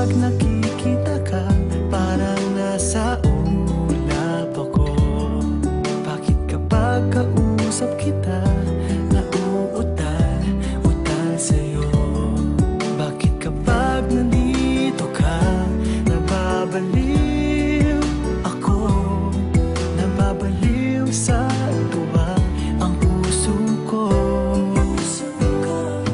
kapag nakikita ka, parang nasa ulap ako. Bakit kapag kausap kita, nauutal-utal sa'yo? Bakit kapag nandito ka, nababaliw ako? Nababaliw sa tuwa ang puso ko.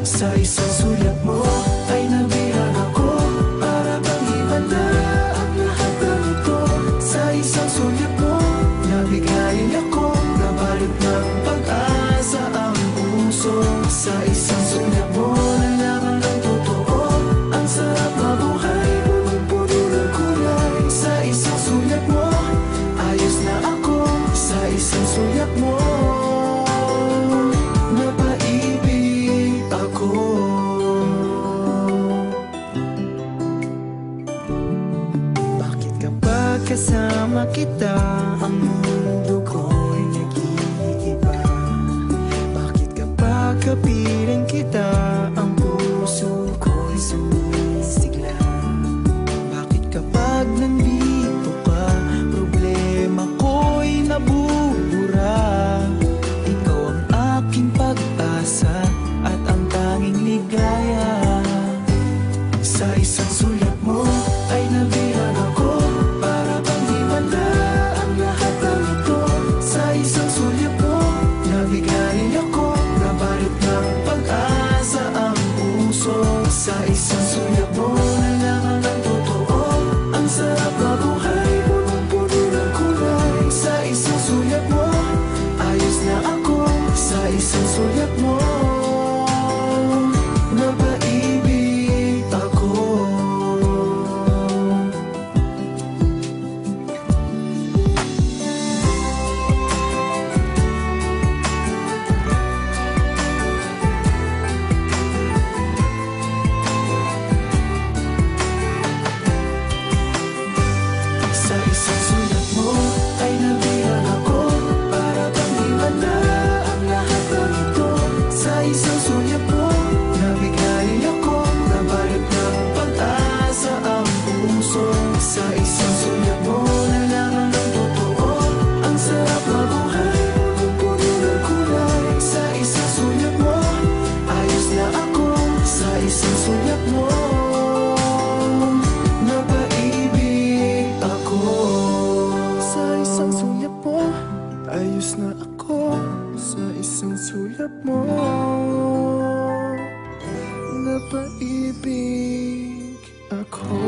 Sa isang sulat mo ay nabihag ako, para bang himanda ang lahat ng ito. Sa isang sulat mo, nabigayin ako, nabalot ng pag-asa ang puso. Sa isang sulat mo, nalaman ng totoo, ang sarap mabuhay, punong-puno ng kulay. Sa isang sulat mo, ayos na ako. Sa isang sulat mo, napaibig ako. Bakit kapag kasama kita, ang mundo ko'y nag-iiba? Bakit kapag kapiling kita, ang puso ko'y sumisigla? Bakit kapag nandito ka, problema ko'y nabubura? Ikaw ang aking pag-asa at ang tanging ligaya. Sa isang sulat mo ay nabihag ako, para bang himanda ang lahat ng ito. Sa isang sulat mo, nabigayin ako, nabalot ng pag-asa ang puso. Sa isang sulat mo, nalaman ng totoo, ang sarap mabuhay, punong-puno ng kulay. Sa isang sulat mo, ayos na ako. Sa isang sulat mo, napaibig ako. Sa isang sulat mo ay nabihag ako, para bang himanda ang lahat ng ito. Sa isang sulat mo, nabigayin ako, nabalot ng pag-asa ang puso. Sa isang sulat mo, nalaman ng totoo, ang sarap mabuhay, punong-puno ng kulay. Sa isang sulat mo, ayos na ako. Sa isang sulat mo, napaibig ako. Sa isang sulat mo, ayos na ako. Sa isang sulat mo, napaibig ako.